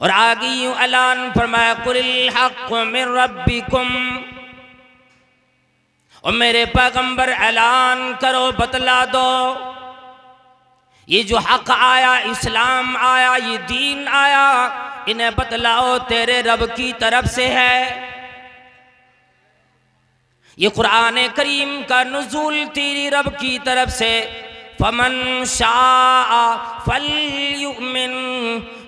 और आगे यूं ऐलान फरमाया कुलिल हक़्क़ु मिन रब्बिकुम, और मेरे पैगंबर ऐलान करो, बतला दो, ये जो हक आया, इस्लाम आया, ये दीन आया, इन्हें बतलाओ तेरे रब की तरफ से है। ये कुरान करीम का नुज़ूल तेरी रब की तरफ से। फमन शाअ फलयुमिन,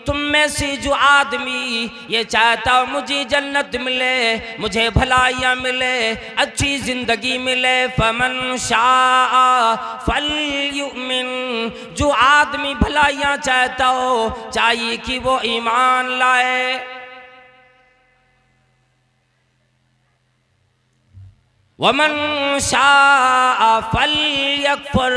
तुम में से जो आदमी ये चाहता मुझे जन्नत मिले, मुझे भलाइयाँ मिले, अच्छी ज़िंदगी मिले, फमन शाअ फलयुमिन, जो आदमी भलाइयाँ चाहता हो, चाहिए कि वो ईमान लाए। वमन शाअ फलयकफुर,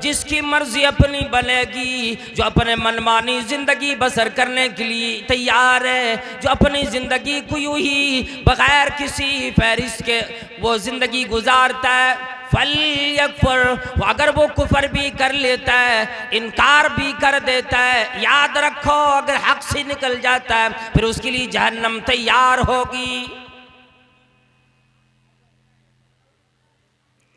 जिसकी मर्जी अपनी बनेगी, जो अपने मनमानी जिंदगी बसर करने के लिए तैयार है, जो अपनी जिंदगी को यूं ही बगैर किसी फहरिस्त के वो जिंदगी गुजारता है, फलयकफुर, अगर वो कुफर भी कर लेता है, इनकार भी कर देता है, याद रखो अगर हक से निकल जाता है फिर उसके लिए जहन्नम तैयार होगी।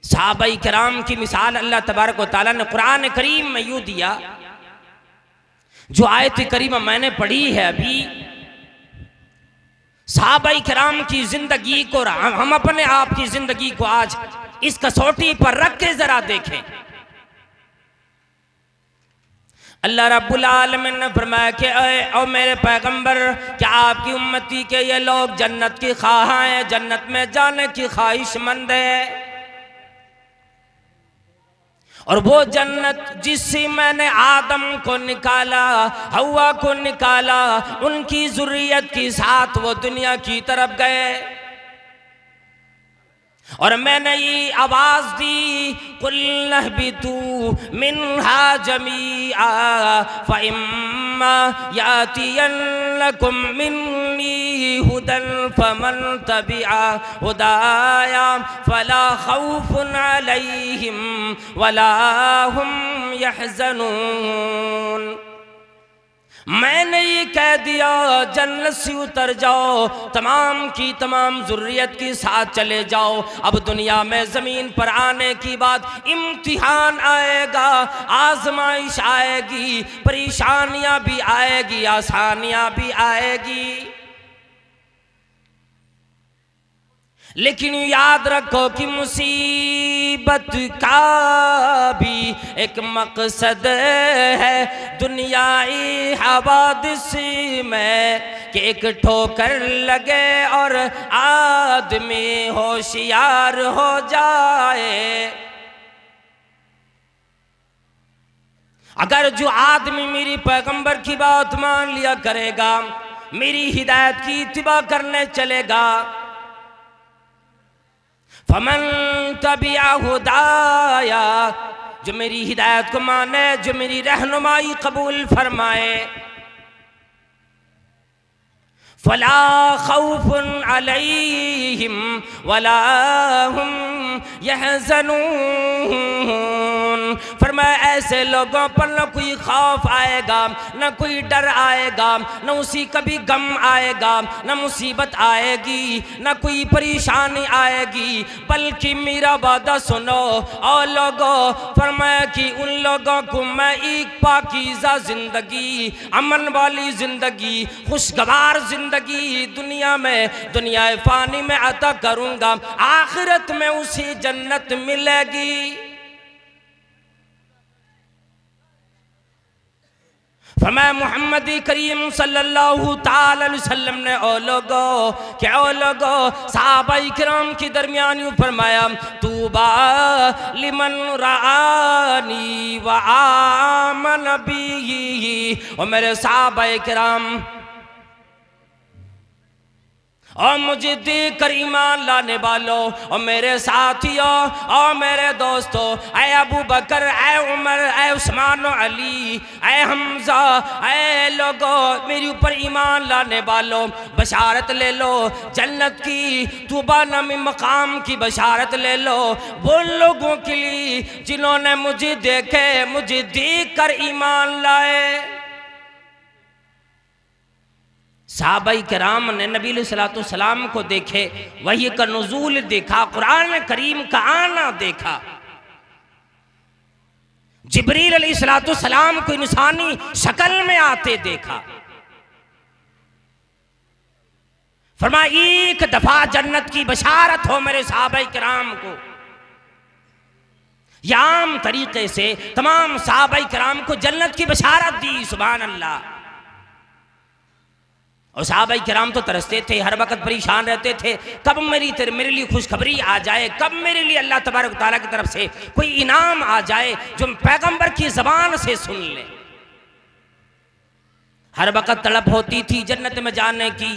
सहाबाई किराम की मिसाल अल्लाह तबारक व तआला ने कुरान करीम में यूं दिया, जो आयत करीमा मैंने पढ़ी है अभी, सहाबाई किराम की जिंदगी को हम अपने आप की जिंदगी को आज इस कसौटी पर रख के जरा देखें। अल्लाह रब्बुल आलमीन ने फरमाया कि ओ मेरे पैगंबर, क्या आपकी उम्मती के ये लोग जन्नत की ख्वाह हैं, जन्नत में जाने की ख्वाहिशमंद है, और वो जन्नत जिससे मैंने आदम को निकाला, हवा को निकाला, उनकी जुर्रियत के साथ वो दुनिया की तरफ गए, और मैंने ये आवाज दी, कुल नहबितू मिन्हा जमीआ फइम्मा यातियन्नकुम मिन्नी हुदन फमन तबिआ हुदाया फला खौफुन अलैहिम वला हुम यहज़नून। मैंने ये कह दिया जन्नत से उतर जाओ, तमाम की तमाम जुर्रियत के साथ चले जाओ। अब दुनिया में ज़मीन पर आने की बात, इम्तिहान आएगा, आजमाइश आएगी, परेशानियां भी आएगी, आसानियां भी आएगी, लेकिन याद रखो कि मुसीबत का भी एक मकसद है दुनियाई हवादिस में, कि एक ठोकर लगे और आदमी होशियार हो जाए। अगर जो आदमी मेरी पैगंबर की बात मान लिया करेगा, मेरी हिदायत की इत्तिबा करने चलेगा, फमन तबिआ हुदाया, जो मेरी हिदायत को माने, जो मेरी रहनुमाई कबूल फरमाए, फला खौफुन अलैहिम वला हुम यहज़नून। फरमाया ऐसे लोगों पर न कोई खौफ आएगा, न कोई डर आएगा, न उसी कभी गम आएगा, न मुसीबत आएगी, न कोई परेशानी आएगी, बल्कि मेरा वादा सुनो और लोगों, फरमाया कि उन लोगों को मैं एक पाकीज़ा जिंदगी, अमन वाली जिंदगी, खुशगवार जिंदगी दुनिया में, दुनिया फानी में अता करूंगा, आखिरत में उसी जन्नत मिलेगी। फरमाया मोहम्मद करीम सल्लल्लाहु ताला अलैहि वसल्लम ने ओ लोगो, क्या ओ लोगो, सहाबाई किराम की दरमियान यूं फरमाया, तूबा लिमन रानी व आमन बी, और मेरे सहाबाई किराम और मुझे देखकर ईमान लाने वालों, और मेरे साथियों और मेरे दोस्तों, ऐ अबू बकर, ऐ उमर, ऐ उस्मान और अली, ऐ हमजा, ऐ लोगों मेरे ऊपर ईमान लाने वालों, बशारत ले लो जन्नत की, तूबा नामी मकाम की बशारत ले लो वो लोगों के लिए जिन्होंने मुझे देखे, मुझे देखकर ईमान लाए। सहाबाई किराम ने नबी अलैहिस्सलातु सलाम को देखे, वही का नुज़ूल देखा, कुरान करीम का आना देखा, जिब्रील अलैहिस्सलातु सलाम को इंसानी शक्ल में आते देखा। फरमाया एक दफा जन्नत की बशारत हो मेरे सहाबाई किराम को। या आम तरीके से तमाम सहाबाई किराम को जन्नत की बशारत दी, सुभान अल्लाह। और सहाबाई किराम तो तरसते थे, हर वक्त परेशान रहते थे, कब मेरे लिए खुशखबरी आ जाए, कब मेरे लिए अल्लाह तबारक व तआला की तरफ से कोई इनाम आ जाए जो पैगंबर की जबान से सुन ले। हर वक्त तड़प होती थी जन्नत में जाने की।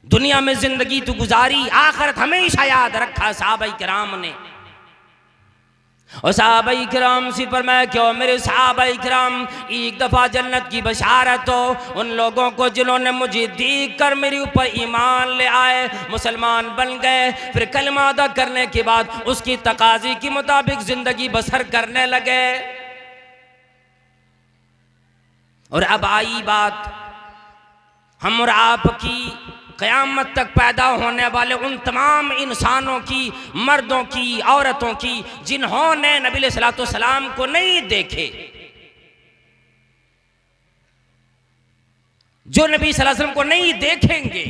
दुनिया में जिंदगी तो गुजारी, आखिरत हमेशा याद रखा सहाबाई किराम ने। और सहाबाई किराम से फरमाया, क्यों मेरे सहाबाई किराम, एक दफ़ा जन्नत की बशारत हो उन लोगों को जिन्होंने मुझे देख कर मेरे ऊपर ईमान ले आए, मुसलमान बन गए, फिर कलमा अदा करने के बाद उसकी तकाज़ी के मुताबिक ज़िंदगी बसर करने लगे। और अब आई बात हम और आपकी क़यामत तक पैदा होने वाले उन तमाम इंसानों की, मर्दों की, औरतों की जिन्होंने नबी अलैहिस्सलातु वस्सलाम को नहीं देखे, जो नबी सल्लल्लाहु अलैहि वसल्लम को नहीं देखेंगे,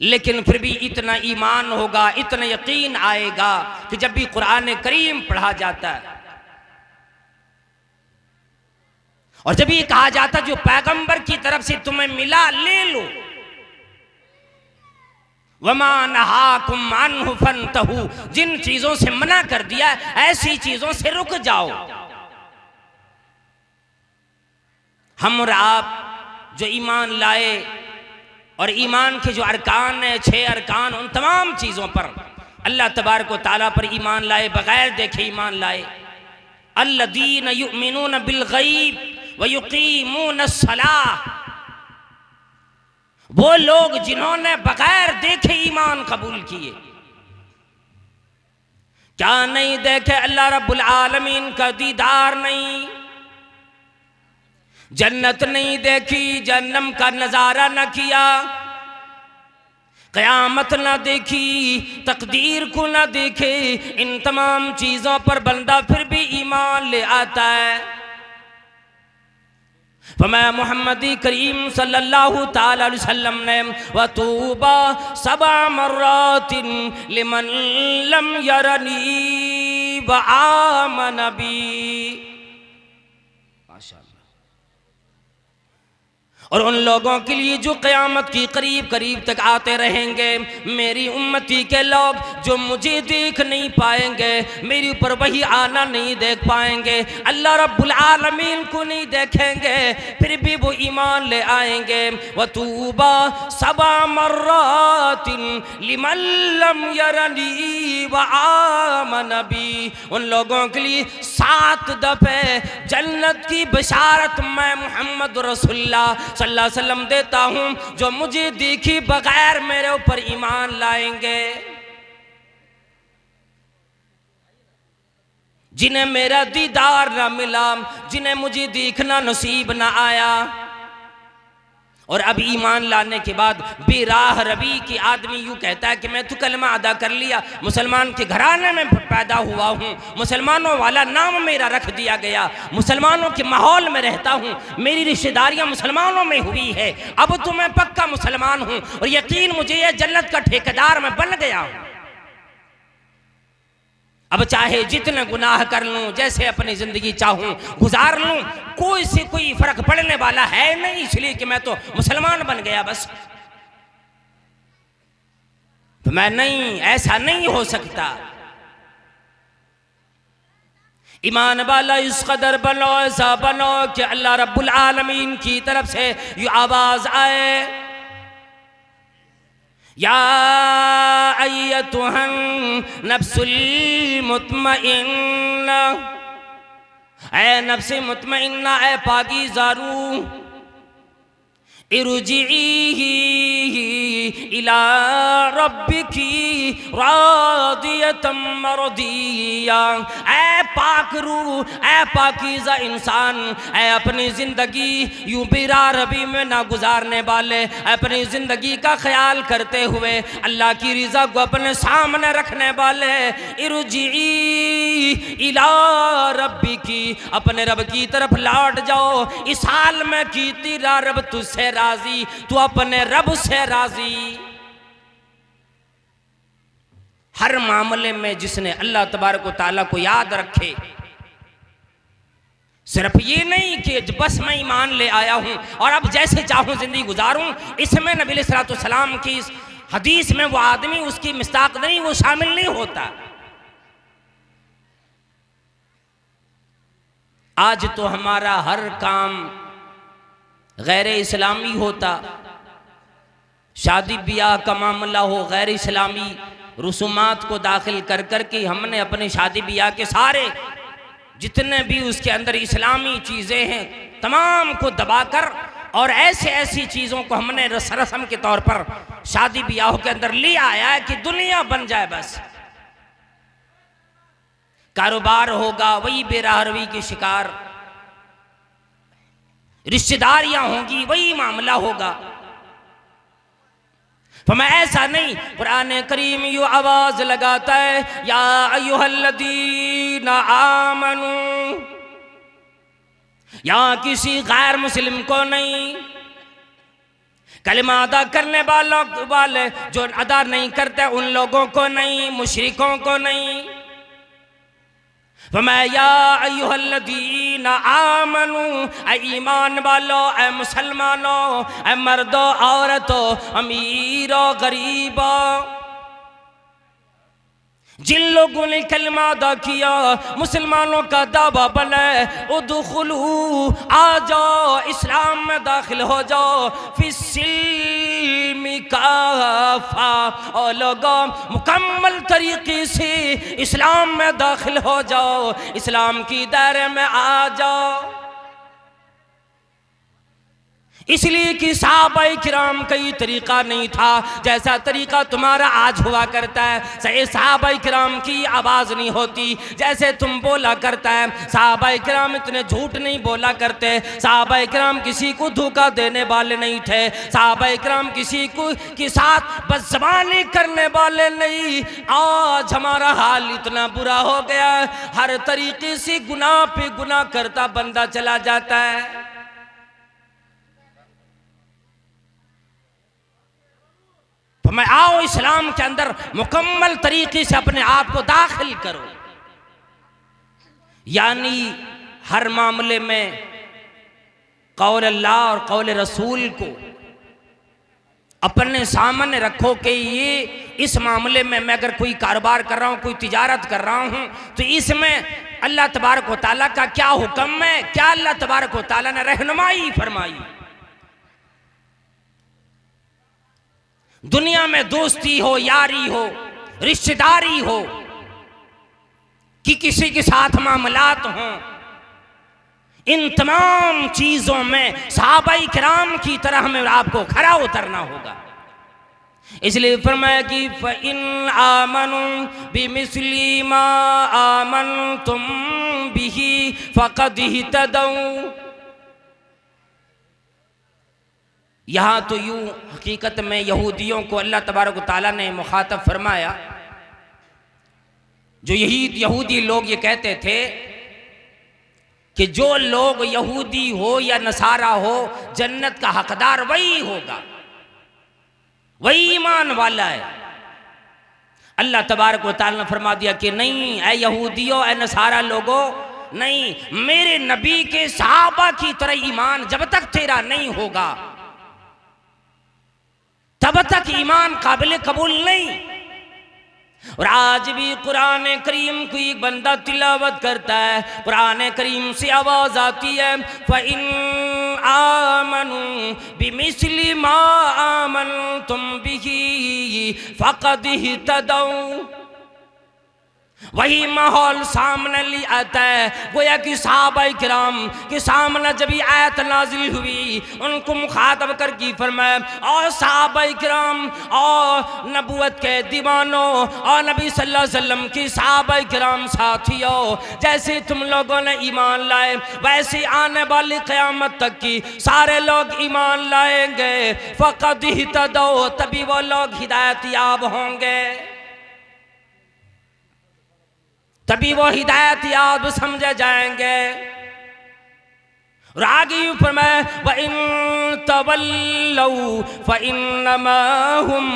लेकिन फिर भी इतना ईमान होगा, इतना यकीन आएगा कि जब भी कुरान करीम पढ़ा जाता है और जब ये कहा जाता जो पैगंबर की तरफ से तुम्हें मिला ले लो, वमा नहाकुम अन्हु फंतहू, जिन चीजों से मना कर दिया ऐसी चीजों से रुक जाओ। हम और आप जो ईमान लाए और ईमान के जो अरकान है, 6 अरकान, उन तमाम चीजों पर अल्लाह तबारक व तआला पर ईमान लाए, बगैर देखे ईमान लाए। अल्लज़ीन युमिनून बिल गैब व युकीमून अस्सलाह, वो लोग जिन्होंने बगैर देखे ईमान कबूल किए। क्या नहीं देखे? अल्लाह रब्बुल आलमीन का दीदार नहीं, जन्नत नहीं देखी, जन्नम का नजारा न किया, क़यामत न देखी, तकदीर को न देखे, इन तमाम चीजों पर बंदा फिर भी ईमान ले आता है। फरमाया मोहम्मदी करीम सल्लल्लाहु ताला अलैहि वसल्लम ने, वतूबा सबा मर्रातिन लिमन लम यरनी व आमन बी। माशाअल्लाह। और उन लोगों के लिए जो क़यामत की करीब करीब तक आते रहेंगे, मेरी उम्मती के लोग जो मुझे देख नहीं पाएंगे, मेरे ऊपर वही आना नहीं देख पाएंगे, अल्लाह रब्बुल आलमीन को नहीं देखेंगे, फिर भी वो ईमान ले आएंगे। वतूबा सबा मर्रातिन लिमन लम यरनी व आमन बी, उन लोगों के लिए 7 दफे जन्नत की बशारत मैं मोहम्मद रसूलुल्लाह सल्लल्लाहु अलैहि वसल्लम देता हूं, जो मुझे देखी बगैर मेरे ऊपर ईमान लाएंगे। जिन्हें मेरा दीदार ना मिला, जिन्हें मुझे देखना नसीब ना आया, और अब ईमान लाने के बाद बेराह रबी की आदमी यूँ कहता है कि मैं तो कलमा अदा कर लिया, मुसलमान के घराने में पैदा हुआ हूँ, मुसलमानों वाला नाम मेरा रख दिया गया, मुसलमानों के माहौल में रहता हूँ, मेरी रिश्तेदारियाँ मुसलमानों में हुई है, अब तो मैं पक्का मुसलमान हूँ और यकीन मुझे यह जन्नत का ठेकेदार मैं बन गया हूँ। अब चाहे जितने गुनाह कर लूं, जैसे अपनी जिंदगी चाहूं गुजार लूं, कोई से कोई फर्क पड़ने वाला है नहीं, इसलिए कि मैं तो मुसलमान बन गया बस। तो मैं नहीं, ऐसा नहीं हो सकता। ईमान वाला इस कदर बनो, ऐसा बनो कि अल्लाह रब्बुल आलमीन की तरफ से ये आवाज आए, या अय्यतुहन नफ्सुल मुतमइन्ना, ऐ नफ्स मुतमइन्ना, ऐ पाकीज़ा रूह, इरजिई इला रब्बिकी रादियतम मरदिया, ऐ पाक रूह, ऐ पाकीज़ा इंसान, ऐ अपनी ज़िंदगी यूं बिरा रबी में ना गुजारने वाले, अपनी ज़िंदगी का ख्याल करते हुए अल्लाह की रिज़ा को अपने सामने रखने वाले, इरजी इला रब्बी की, अपने रब की तरफ लौट जाओ। इस हाल में की तेरा रब तुझसे राजी, तू अपने रब से राजी। हर मामले में जिसने अल्लाह तबारक व तआला को याद रखे, सिर्फ ये नहीं कि बस मैं ईमान ले आया हूं और अब जैसे चाहूं जिंदगी गुजारूं, इसमें नबी अलैहिस्सलातु वस्सलाम की हदीस में वो आदमी, उसकी मिस्ताक नहीं, वो शामिल नहीं होता। आज तो हमारा हर काम गैर इस्लामी होता, शादी ब्याह का मामला हो, गैर इस्लामी रसूमात को दाखिल कर कर के हमने अपने शादी ब्याह के सारे जितने भी उसके अंदर इस्लामी चीज़ें हैं तमाम को दबाकर और ऐसे ऐसी चीज़ों को हमने रस्म के तौर पर शादी ब्याह के अंदर ले आया है कि दुनिया बन जाए, बस कारोबार होगा वही बेराहरवी की शिकार, रिश्तेदारियां होंगी वही मामला होगा। मैं ऐसा नहीं, कुरान करीम यू आवाज लगाता है, या अय्युहल्लज़ीना आमनू, या किसी गैर मुस्लिम को नहीं, कलिमा अदा करने वाले जो अदा नहीं करते उन लोगों को नहीं, मुशरिकों को नहीं। या अय्युहल्लज़ीना आमनू, ऐ ईमान वालो, ऐ मुसलमानों, ऐ मर्दो औरतों, अमीरो गरीबो, जिन लोगों ने कलमा अदा किया, मुसलमानों का दावा बने, उदखुलू, आ जाओ, इस्लाम में दाखिल हो जाओ, फिस्सिल्मी काफा, और लोगों मुकम्मल तरीके से इस्लाम में दाखिल हो जाओ, इस्लाम की दायरे में आ जाओ। इसलिए कि सहाबाए किराम का ये तरीका नहीं था जैसा तरीका तुम्हारा आज हुआ करता है। सही सहाबाए किराम की आवाज़ नहीं होती जैसे तुम बोला करता है। सहाबाए किराम इतने झूठ नहीं बोला करते, सहाबाए किराम किसी को धोखा देने वाले नहीं थे, सहाबाए किराम किसी को के साथ बदज़बानी करने वाले नहीं। आज हमारा हाल इतना बुरा हो गया है, हर तरीके से गुनाह पे गुनाह करता बंदा चला जाता है। तो मैं आओ इस्लाम के अंदर मुकम्मल तरीके से अपने आप को दाखिल करो, यानी हर मामले में कौल अल्लाह और कौल रसूल को अपने सामने रखो कि ये इस मामले में मैं अगर कोई कारोबार कर रहा हूँ, कोई तिजारत कर रहा हूँ, तो इसमें अल्लाह तबारक व तआला का क्या हुक्म है, क्या अल्लाह तबारक व तआला ने रहनुमाई फरमाई। दुनिया में दोस्ती हो, यारी हो, रिश्तेदारी हो, कि किसी के साथ मामलात हों, इन तमाम चीजों में सहाबाए किराम की तरह हमें आपको खरा उतरना होगा। इसलिए फरमाया कि फ़इन आमनू बिमिस्ली मा आमनतुम बिही फ़क़द इह्तदौ। यहाँ तो यूँ हकीकत में यहूदियों को अल्लाह तबारक व तआला ने मुखातब फरमाया। जो यही यहूदी लोग ये कहते थे कि जो लोग यहूदी हो या नसारा हो, जन्नत का हकदार वही होगा, वही ईमान वाला है। अल्लाह तबारक व तआला ने फरमा दिया कि नहीं, ऐ यहूदियों, ऐ नसारा लोगों, नहीं, मेरे नबी के सहाबा की तरह ईमान जब तक तेरा नहीं होगा तब तक ईमान काबिल कबूल नहीं। और आज भी कुरान करीम को एक बंदा तिलावत करता है, कुरान करीम से आवाज आती है, फ़इन आमनू बिमिस्ली मा आमनतुम बिही फ़क़द इह्तदौ। वही माहौल सामने ले आता है। गोया कि सहाबाए किराम के सामने जब ये आयत नाजिल हुई, उनको मुखातब करके फरमाया, और सहाबाए किराम और नबूवत के दीवानों और नबी सल्लल्लाहु अलैहि वसल्लम की सहाबाए किराम साथियों, जैसे तुम लोगों ने ईमान लाए वैसे आने वाली क़यामत तक की सारे लोग ईमान लाएंगे। फ़क़द इहतदौ, तभी वो लोग हिदायत याब होंगे, तभी वो हिदायत याब समझे जाएंगे। और आगे फरमाया, व इन तवल्लौ फइन्नमा हुम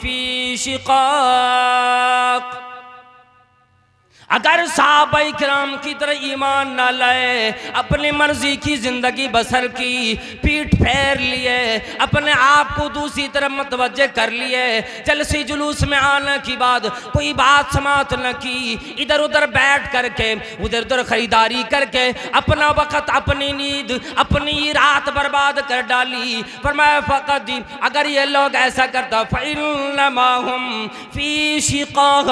फी शिक़ाक़। अगर सहाबाए किराम की तरह ईमान ना लाए, अपनी मर्जी की जिंदगी बसर की, पीठ फेर लिए, अपने आप को दूसरी तरफ मतवज्जे कर लिए, जलसी जुलूस में आने की बाद कोई बात समात न की, इधर उधर बैठ करके उधर उधर खरीदारी करके अपना वक़्त, अपनी नींद, अपनी रात बर्बाद कर डाली। फरमाया फ़क़द, अगर ये लोग ऐसा करता, फ़इन्नमा हुम फ़ी शिक़ाक़,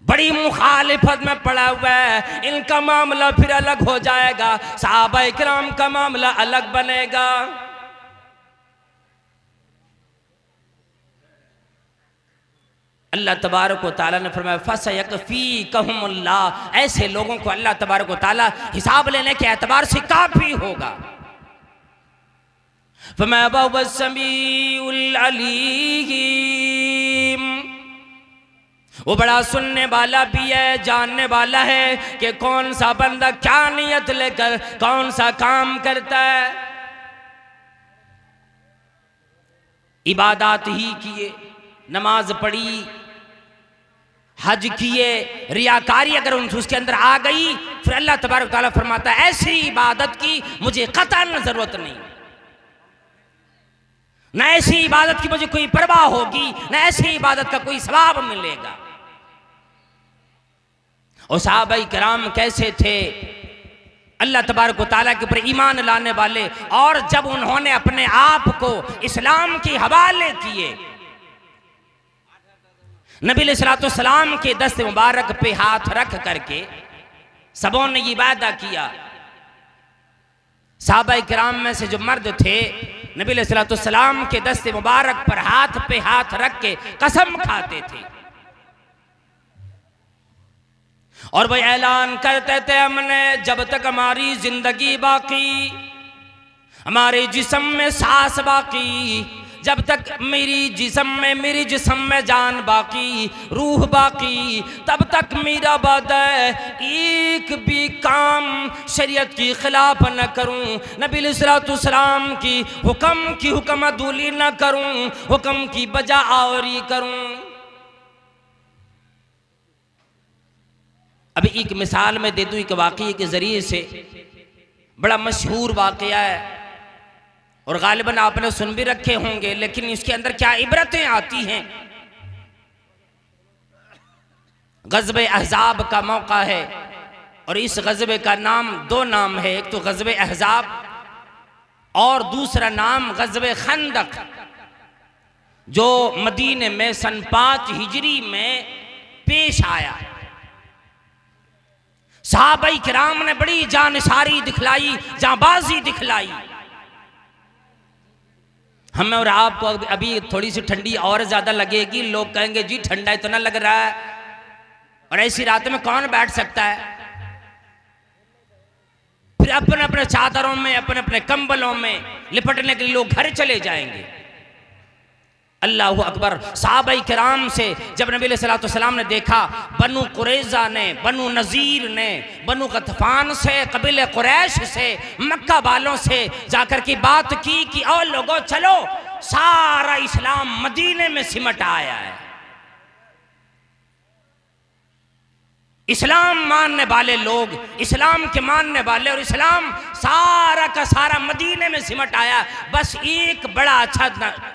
बड़ी मुखालिफत में पड़ा हुआ है, इनका मामला फिर अलग हो जाएगा, सहाबाए किराम का मामला अलग बनेगा। अल्लाह तबारक व तआला ने फरमाया, फसयकफ़ीकहुमुल्लाह, ऐसे लोगों को अल्लाह तबारक व तआला हिसाब लेने के एतबार से काफी होगा। फरमा वहुवस्समीउल अलीम, वो बड़ा सुनने वाला भी है, जानने वाला है कि कौन सा बंदा क्या नियत लेकर कौन सा काम करता है। इबादत ही किए, नमाज पढ़ी, हज किए, रियाकारी अगर उसके अंदर आ गई, फिर अल्लाह तबारक तआला फरमाता है ऐसी इबादत की मुझे कतई जरूरत नहीं, न ऐसी इबादत की मुझे कोई परवाह होगी, न ऐसी इबादत का कोई सवाब मिलेगा। और सहाबाए किराम कैसे थे, अल्लाह तबारक व तआला के ऊपर ईमान लाने वाले, और जब उन्होंने अपने आप को इस्लाम के हवाले किए, नबी अलैहिस्सलातु वस्सलाम के दस्त मुबारक पे हाथ रख करके सबों ने ये वादा किया। सहाबाए किराम में से जो मर्द थे, नबी अलैहिस्सलातु वस्सलाम के दस्त मुबारक पर हाथ पे हाथ रख के कसम खाते थे, और वह ऐलान करते थे, हमने जब तक हमारी जिंदगी बाकी, हमारे जिस्म में सांस बाकी, जब तक मेरी जिस्म में जान बाकी, रूह बाकी, तब तक मेरा वादा है एक भी काम शरीयत की खिलाफ न करूं, नबी अलैहिस्सलातु वस्सलाम की हुक्म की हुक्मदूली न करूं, हुक्म की बजा आवरी करूं। अभी एक मिसाल में दे दूं, एक वाक़ये के ज़रिए से, बड़ा मशहूर वाक़या है और गालिबन आपने सुन भी रखे होंगे, लेकिन इसके अंदर क्या इबरतें आती हैं। ग़ज़वे अहज़ाब का मौका है, और इस ग़ज़वे का नाम, दो नाम है, एक तो ग़ज़वे अहज़ाब और दूसरा नाम ग़ज़वे खंदक, जो मदीने में सन 5 हिजरी में पेश आया। सहाबाए किराम ने बड़ी जानिसारी दिखलाई, जांबाजी दिखलाई। हमें और आपको अभी थोड़ी सी ठंडी और ज्यादा लगेगी, लोग कहेंगे जी ठंडा इतना लग रहा है, और ऐसी रात में कौन बैठ सकता है। फिर अपने अपने चादरों में, अपने अपने कंबलों में लिपटने के लिए लोग घर चले जाएंगे। अल्लाहु अकबर। सहाबाए किराम से जब नबी अलैहिस्सलातु वस्सलाम ने देखा, बनु कुरैज़ा ने, बनु नज़ीर ने, बनु गतफ़ान से, कबीले कुरैश से, मक्का वालों से जाकर की बात की कि और लोगों चलो, सारा इस्लाम मदीने में सिमट आया है, इस्लाम मानने वाले लोग, इस्लाम के मानने वाले, और इस्लाम सारा का सारा मदीने में सिमट आया। बस एक बड़ा अच्छा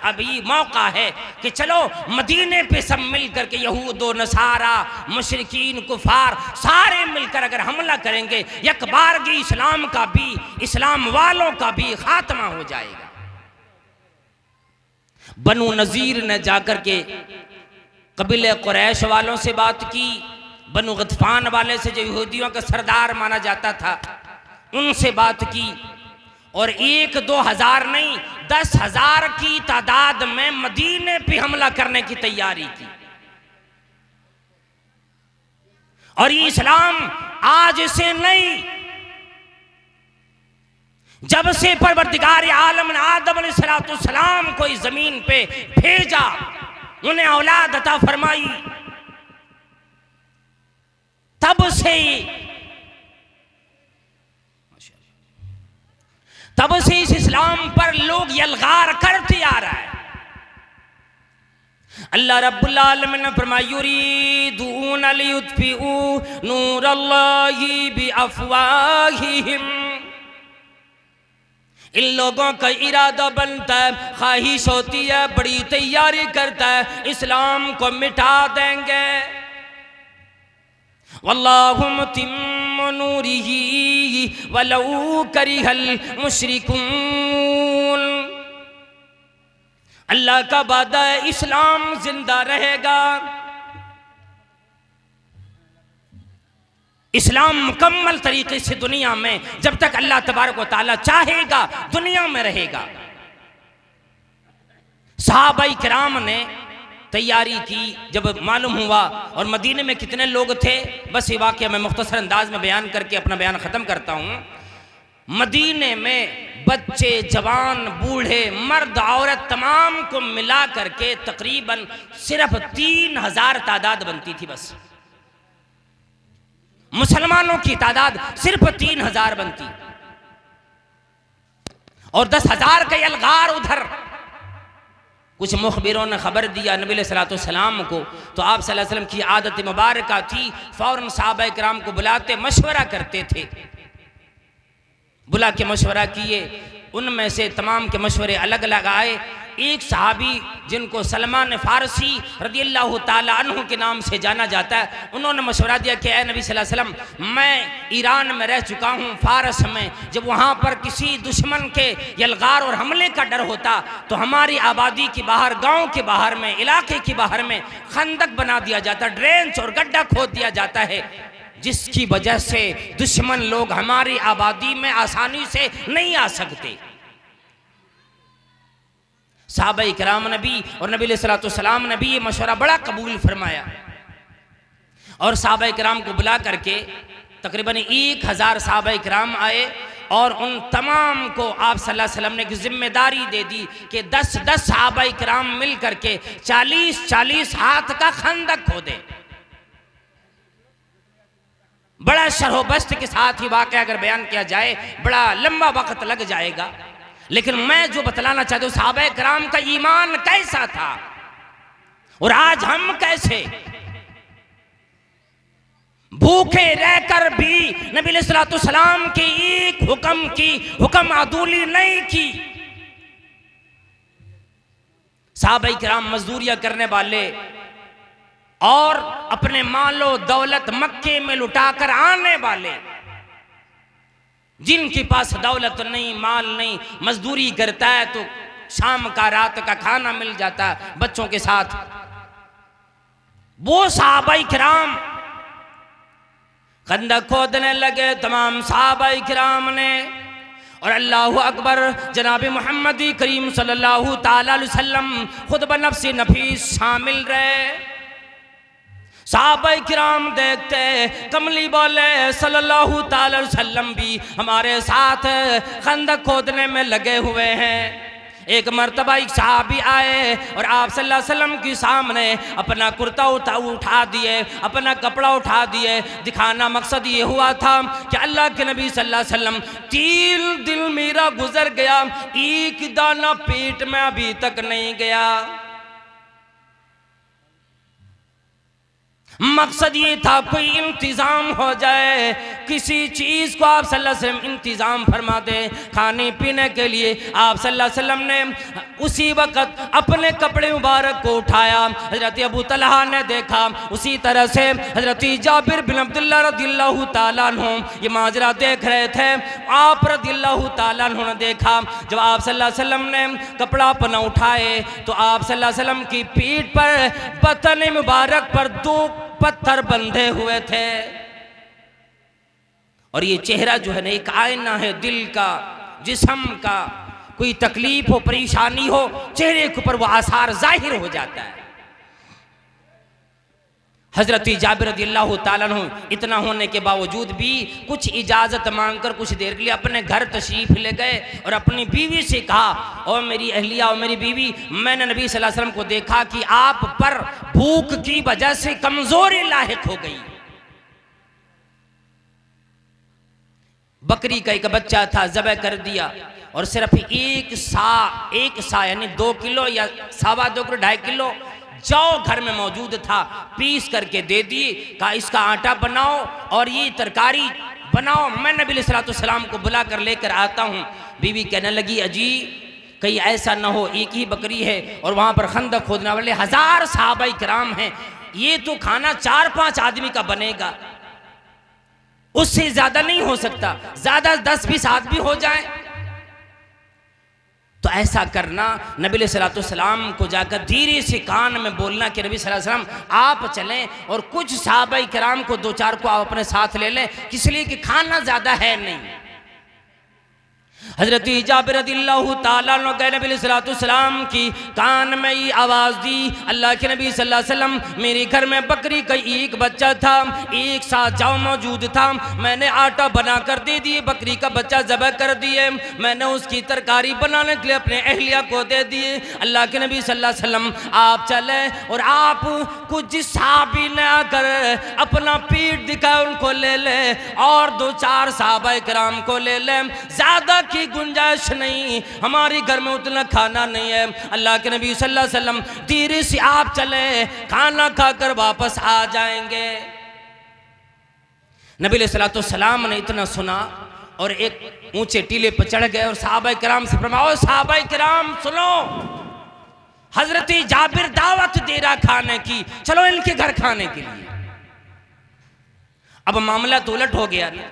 अभी मौका है कि चलो मदीने पे सब मिल करके, यहूद व नसारा, मुशरिकीन, कुफार, सारे मिलकर अगर हमला करेंगे, एक बारगी इस्लाम का भी, इस्लाम वालों का भी खात्मा हो जाएगा। बनु नज़ीर ने जाकर के कबीले कुरैश वालों से बात की, बनु गतफान वाले से जो यहूदियों का सरदार माना जाता था उनसे बात की, और 1-2 हजार नहीं 10,000 की तादाद में मदीने पे हमला करने की तैयारी की। और ये इस्लाम आज से नहीं, जब से परवरदिगार आलम ने आदम अलैहिस्सलाम को इस जमीन पे भेजा, उन्हें औलाद अता फरमाई, तब से इस इस्लाम पर लोग यलगार करते आ रहा है। अल्लाह रब्बुल आलमीन ने फरमाया युरीदून लियुत्फिऊ नूरल्लाहि बिअफ़वाहिहिम, इन लोगों का इरादा बनता है, ख्वाहिश होती है, बड़ी तैयारी करता है, इस्लाम को मिटा देंगे। वल्लाहु मुतिम्मु नूरिही वलौ करिहल मुशरिकून, अल्लाह का वादा है इस्लाम जिंदा रहेगा, इस्लाम मुकम्मल तरीके से दुनिया में जब तक अल्लाह तबारक व तआला चाहेगा दुनिया में रहेगा। सहाबाई किराम ने तैयारी की, जब मालूम हुआ, और मदीने में कितने लोग थे, बस ये वाक़या मैं मुख्तसर अंदाज में बयान करके अपना बयान ख़त्म करता हूँ। मदीने में बच्चे, जवान, बूढ़े, मर्द, औरत तमाम को मिला करके तकरीबन सिर्फ 3,000 तादाद बनती थी। बस मुसलमानों की तादाद सिर्फ 3,000 बनती, और 10,000 का यलगार उधर। कुछ मुखबिरों ने खबर दिया नबी सल्लल्लाहु को, तो आप सल्लल्लाहु अलैहि वसल्लम की आदत मुबारक थी, फौरन सहाबा किराम को बुलाते, मशवरा करते थे। बुला के मशवरा किए, उनमें से तमाम के मशवरे अलग अलग आए। एक सहाबी जिनको सलमान फारसी रदियल्लाहु ताला अन्हु के नाम से जाना जाता है, उन्होंने मशवरा दिया कि ए नबी सल्लल्लाहु अलैहि वसल्लम, मैं ईरान में रह चुका हूँ, फारस में, जब वहाँ पर किसी दुश्मन के यलगार और हमले का डर होता तो हमारी आबादी के बाहर, गांव के बाहर में, इलाके के बाहर में खंदक बना दिया जाता, ड्रेंच और गड्ढा खोद दिया जाता है, जिसकी वजह से दुश्मन लोग हमारी आबादी में आसानी से नहीं आ सकते। सहाबाए किराम ने भी और नबी सल्लल्लाहु अलैहि वसल्लम ने भी ये मशवरा बड़ा कबूल फरमाया, और सहाबाए किराम को बुला करके तकरीबन 1,000 सहाबाए किराम आए, और उन तमाम को आप सल्लल्लाहु अलैहि वसल्लम ने एक जिम्मेदारी दे दी कि 10-10 सहाबाए किराम मिल करके 40-40 हाथ का खंदक खोदे। बड़ा शरहोबस्त के साथ ही वाक़या अगर बयान किया जाए बड़ा लंबा वक्त लग जाएगा, लेकिन मैं जो बतलाना चाहता हूँ सहाबाए किराम का ईमान कैसा था, और आज हम कैसे भूखे रहकर भी नबी सल्लल्लाहु अलैहि वसल्लम के एक हुक्म की हुक्म अदूली नहीं की। सहाबाए किराम मजदूरियां करने वाले और अपने मालो दौलत मक्के में लुटाकर आने वाले, जिनके पास दौलत नहीं, माल नहीं, मजदूरी करता है तो शाम का, रात का खाना मिल जाता है बच्चों के साथ, वो सहाबाए किराम खंदक खोदने लगे, तमाम सहाबाए किराम ने। और अल्लाहु अकबर, जनाब मोहम्मद करीम सल्लल्लाहु ताला अलैहि वसल्लम खुद बनफ्सी नफीस शामिल रहे। सहाबाए किराम देखते, कमली बोले सल्लल्लाहु ताला अलैहि वसल्लम भी हमारे साथ खंदक खोदने में लगे हुए हैं। एक मर्तबा एक सहाबी आए और आप सल्लल्लाहु अलैहि वसल्लम के सामने अपना कुर्ता उठा दिए, अपना कपड़ा उठा दिए। दिखाना मकसद ये हुआ था कि अल्लाह के नबी सल्लल्लाहु अलैहि वसल्लम 3 दिन मेरा गुजर गया, एक दाना पेट में अभी तक नहीं गया। मकसद ये था कोई इंतज़ाम हो जाए, किसी चीज़ को आप सल्लल्लाहु अलैहि वसल्लम इंतज़ाम फरमा दे खाने पीने के लिए। आप सल्लल्लाहु अलैहि वसल्लम ने उसी वक़्त अपने कपड़े मुबारक को उठाया। हज़रत अबू तलहा ने देखा, उसी तरह से हज़रत जाबिर बिन अब्दुल्लाह रज़ियल्लाहु ताला अन्हु ये माजरा देख रहे थे। आप रज़ियल्लाहु ताला अन्हु ने देखा, जब आप सल्लल्लाहु अलैहि वसल्लम ने कपड़ा अपना उठाए तो आप सल्लल्लाहु अलैहि वसल्लम की पीठ पर, बतन मुबारक पर 2 पत्थर बंधे हुए थे। और ये चेहरा जो है ना, एक आईना है दिल का, जिस्म का। कोई तकलीफ हो, परेशानी हो, चेहरे के ऊपर वो आसार जाहिर हो जाता है। हजरत जाबिर रज़ियल्लाहु ताला अन्हु इतना होने के बावजूद भी कुछ इजाज़त मांगकर कुछ देर के लिए अपने घर तशरीफ़ ले गए और अपनी बीवी से कहा, और मेरी अहलिया और मेरी बीवी, मैंने नबी सल्लल्लाहु अलैहि वसल्लम को देखा कि आप पर भूख की वजह से कमज़ोरी लाहिक हो गई। बकरी का एक बच्चा था, ज़बह कर दिया और सिर्फ एक सा यानी 2 किलो या 2.25 किलो 2.5 किलो जौ घर में मौजूद था, पीस करके दे दिए। कहा इसका आटा बनाओ और ये तरकारी बनाओ, मैं नबी सल्लल्लाहु अलैहि वसल्लम को बुला कर लेकर आता हूँ। बीवी कहने लगी, अजी कहीं ऐसा ना हो एक ही बकरी है और वहाँ पर खंदक खोदने वाले 1000 सहाबाए किराम हैं, ये तो खाना 4-5 आदमी का बनेगा, उससे ज़्यादा नहीं हो सकता, ज़्यादा 10-20 आदमी हो जाए। तो ऐसा करना, नबी सल्लल्लाहु अलैहि वसल्लम को जाकर धीरे से कान में बोलना कि नबी सल्लल्लाहु अलैहि वसल्लम आप चलें और कुछ सहाबाए किराम को 2-4 को आप अपने साथ ले लें, इसलिए कि खाना ज़्यादा है नहीं। हजरत जाबिर रज़ियल्लाहु ताला अन्हु के नबी सल्लल्लाहु अलैहि वसल्लम की कान में ही आवाज़ दी, अल्लाह के नबी सल्लल्लाहु अलैहि वसल्लम, मेरे घर में बकरी का एक बच्चा था, एक साथ जौ मौजूद था, मैंने आटा बनाकर दे दिए, बकरी का बच्चा ज़बह कर दिए, मैंने उसकी तरकारी बनाने के लिए अपने अहलिया को दे दिए। अल्लाह के नबी सल्लल्लाहु अलैहि वसल्लम आप चले और आप कुछ सहाबी ने आकर अपना पीठ दिखाए उनको ले ले और 2-4 सहाबाए किराम को ले ले, ज़्यादा की गुंजाइश नहीं, हमारे घर में उतना खाना नहीं है। अल्लाह के नबी सल्लल्लाहु अलैहि वसल्लम धीरे से आप चले, खाना खाकर वापस आ जाएंगे। नबी सल्लल्लाहु अलैहि वसल्लम ने इतना सुना और एक ऊंचे टीले पर चढ़ गए और सहाबाए किराम से फरमाया, सहाबाए किराम सुनो, हजरत जाबिर दावत दे रहा खाने की, चलो इनके घर खाने के लिए। अब मामला तो उलट हो गया ना,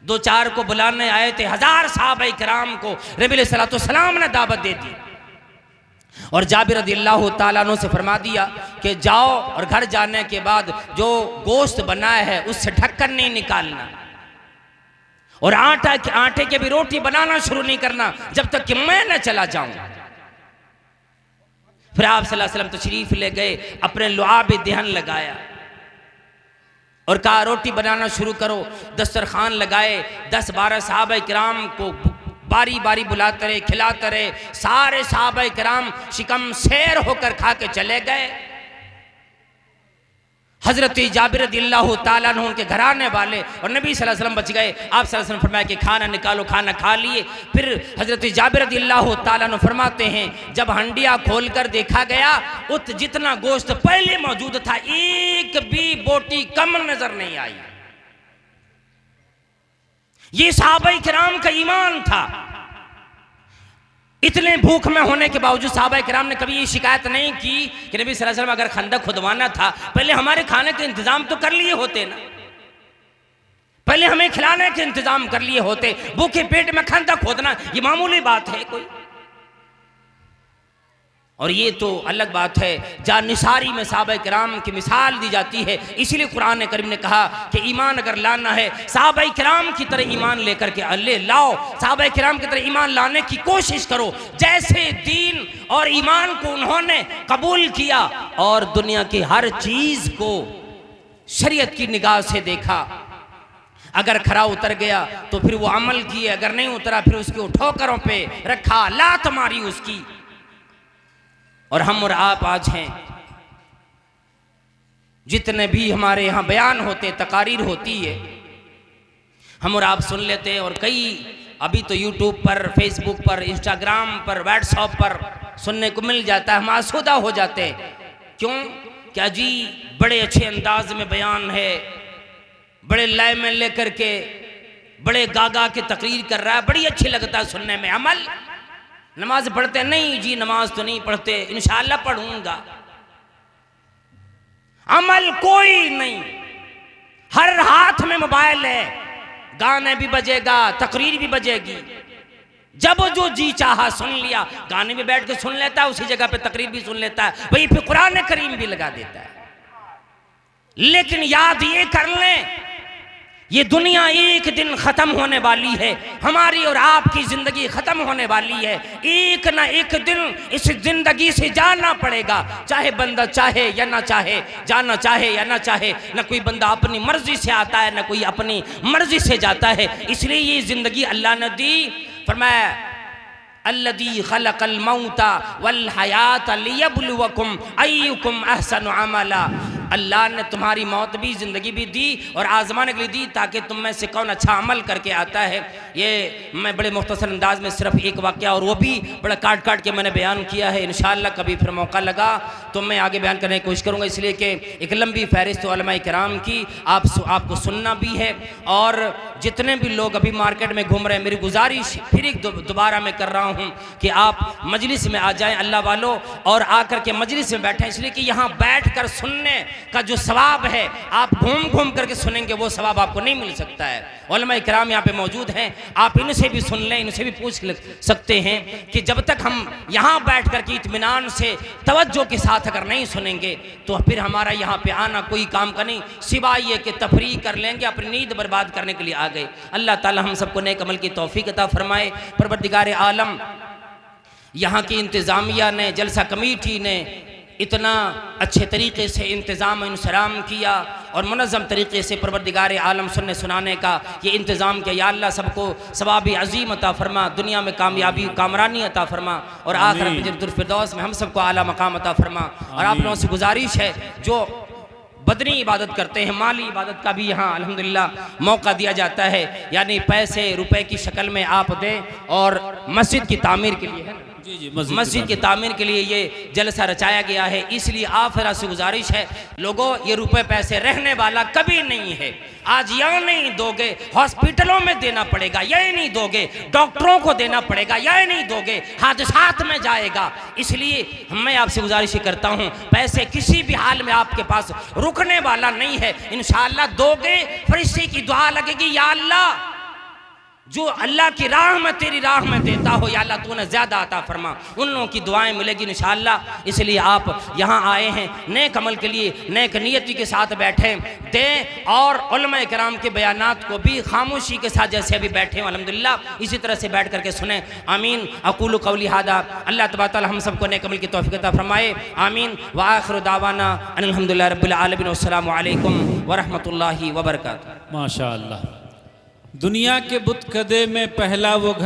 2-4 को बुलाने आए थे, 1000 सहाबाए किराम को नबी सल्लल्लाहु अलैहि वसल्लम ने दावत दे दी और जाबिर रज़ियल्लाहु ताला अन्हु से फरमा दिया कि जाओ और घर जाने के बाद जो गोश्त बनाया है उससे ढक्कन नहीं निकालना और आटे के भी रोटी बनाना शुरू नहीं करना जब तक कि मैं न चला जाऊं। फिर आप सल्लल्लाहु अलैहि वसल्लम तशरीफ ले गए, अपने लुआब दहन लगाया और कहा रोटी बनाना शुरू करो। दस्तरखान लगाए, 10-12 सहाबाए किराम को बारी बारी बुलाते रहे, खिलाते रहे। सारे सहाबाए किराम शिकम शेर होकर खा के चले गए। हजरत जाबिर रज़ियल्लाहु ताला अन्हु उनके घराने वाले और नबी सल्लल्लाहु अलैहि वसल्लम बच गए। आप सल्लल्लाहु अलैहि वसल्लम फरमाया कि खाना निकालो, खाना खा लिए। फिर हजरत जाबिर रज़ियल्लाहु ताला अन्हु फरमाते हैं, जब हंडिया खोलकर देखा गया उत जितना गोश्त पहले मौजूद था एक भी बोटी कम नजर नहीं आई। ये सहाबाए किराम का ईमान था। इतने भूख में होने के बावजूद सहाबाए किराम ने कभी ये शिकायत नहीं की कि नबी सल्लल्लाहु अलैहि वसल्लम अगर खंदक खुदवाना था पहले हमारे खाने के इंतजाम तो कर लिए होते ना, पहले हमें खिलाने के इंतजाम कर लिए होते। भूखे पेट में खंदक खोदना ये मामूली बात है कोई? और ये तो अलग बात है, जानिसारी में सहाबाए किराम की मिसाल दी जाती है। इसीलिए कुरान करीम ने कहा कि ईमान अगर लाना है सहाबाए किराम की तरह ईमान लेकर के ले लाओ, सहाबाए किराम की तरह ईमान लाने की कोशिश करो, जैसे दीन और ईमान को उन्होंने कबूल किया और दुनिया की हर चीज को शरीयत की निगाह से देखा। अगर खरा उतर गया तो फिर वो अमल किए, अगर नहीं उतरा फिर उसको ठोकरों पे रखा, लात मारी उसकी। और हम और आप आज हैं, जितने भी हमारे यहाँ बयान होते, तकारीर होती है, हम और आप सुन लेते हैं। और कई अभी तो यूट्यूब पर, फेसबुक पर, इंस्टाग्राम पर, व्हाट्सएप पर सुनने को मिल जाता है। हम आसूदा हो जाते हैं। क्यों? क्या जी बड़े अच्छे अंदाज में बयान है, बड़े लय में लेकर के बड़े गागा के तकरीर कर रहा है, बड़ी अच्छी लगता है सुनने में। अमल, नमाज पढ़ते नहीं जी, नमाज तो नहीं पढ़ते, इंशाअल्लाह पढ़ूंगा। अमल कोई नहीं, हर हाथ में मोबाइल है, गाने भी बजेगा, तकरीर भी बजेगी, जब जो जी चाहा सुन लिया, गाने में बैठ के सुन लेता है, उसी जगह पे तकरीर भी सुन लेता है, वहीं पे कुरान करीम भी लगा देता है। लेकिन याद ये कर लें, ये दुनिया एक दिन खत्म होने वाली है, हमारी और आपकी जिंदगी खत्म होने वाली है। एक ना एक दिन इस जिंदगी से जाना पड़ेगा, चाहे बंदा चाहे या ना चाहे, जाना चाहे या ना चाहे। ना कोई बंदा अपनी मर्जी से आता है, ना कोई अपनी मर्जी से जाता है। इसलिए ये जिंदगी अल्लाह ने दी। फरमाया अल्लज़ी खलक़ल मौता वल हयात लियब्लुवकुम अय्युकुम अहसनु अमला। अल्लाह ने तुम्हारी मौत भी ज़िंदगी भी दी और आजमाने के लिए दी, ताकि तुम में से कौन अच्छा अमल करके आता है। ये मैं बड़े मुख्तसर अंदाज में सिर्फ एक वाक़या, और वो भी बड़ा काट काट के मैंने बयान किया है। इंशाअल्लाह कभी फिर मौका लगा तो मैं आगे बयान करने की कोशिश करूँगा, इसलिए कि एक लंबी फहरिस्त उलमा किराम की आपको सुनना भी है। और जितने भी लोग अभी मार्केट में घूम रहे हैं, मेरी गुजारिश फिर एक दोबारा मैं कर रहा हूँ कि आप मजलिस में आ जाएं अल्लाह वालों, और आकर के मजलिस में बैठें, इसलिए कि यहाँ बैठ कर सुनने का जो सवाब है, आप घूम घूम करके सुनेंगे, वो सवाब आपको नहीं मिल सकता है। उलमा इकराम यहाँ पे मौजूद हैं, आप इनसे भी सुन लें, इनसे भी पूछ सकते हैं कि जब तक हम यहाँ बैठ कर के इत्मीनान से तवज्जो के साथ अगर नहीं सुनेंगे तो फिर हमारा यहाँ पे आना कोई काम का नहीं, सिवाय ये कि तफरीह कर लेंगे, अपनी नींद बर्बाद करने के लिए आ गए। अल्लाह ताला हम सबको नेक अमल की तौफीक अता फरमाए। परवरदिगार आलम, यहाँ की इंतज़ामिया ने, जलसा कमेटी ने इतना अच्छे तरीके से इंतज़ाम इंसराम किया और मुनज़्ज़म तरीके से परवरदिगार आलम सुनने सुनाने का ये इंतज़ाम किया। या अल्लाह सबको सवाब अज़ीम अता फरमा, दुनिया में कामयाबी कामरानी अता फरमा, और आखिरत में जन्नतुल फिरदौस में हम सबको आला मकाम अता फरमा। और आप लोगों से गुजारिश है, जो बदनी इबादत करते हैं, माली इबादत का भी यहाँ अल्हम्दुलिल्लाह मौका दिया जाता है, यानी पैसे रुपए की शक्ल में आप दें। और मस्जिद की तामीर के लिए है, जी मस्जिद की तामीर के लिए ये जलसा रचाया गया है। इसलिए आखिरा से गुजारिश है लोगों, ये रुपए पैसे रहने वाला कभी नहीं है। आज यहाँ नहीं दोगे, हॉस्पिटलों में देना पड़ेगा, यही नहीं दोगे, डॉक्टरों को देना पड़ेगा, यही नहीं दोगे, हादसात में जाएगा। इसलिए मैं आपसे गुजारिश करता हूँ, पैसे किसी भी हाल में आपके पास रुकने वाला नहीं है। इंशाअल्लाह दोगे, फरिश्ते की दुआ लगेगी, या अल्लाह जो अल्लाह की राह में तेरी राह में देता हो, या अल्लाह तूने ज़्यादा अता फरमा, उन लोगों की दुआएं मिलेगी इंशाअल्लाह। इसलिए आप यहाँ आए हैं नेक अमल के लिए, नेक नियति के साथ बैठे दें, और उलमा किराम के बयानात को भी खामोशी के साथ जैसे अभी बैठे हैं अल्हम्दुलिल्लाह इसी तरह से बैठ करके सुने। आमीन। अक़ूलु क़ौली हादा, अल्लाह तबारक व तआला हम सबको नेक अमल की तौफ़ीक़ अता फरमाए। आमीन। व आखिरु दावाना अनिल हम्दुलिल्लाहि रब्बिल आलमीन। अस्सलामु अलैकुम व रहमतुल्लाहि व बरकातुहू। माशाअल्लाह। दुनिया के बुत कदे में पहला वो घर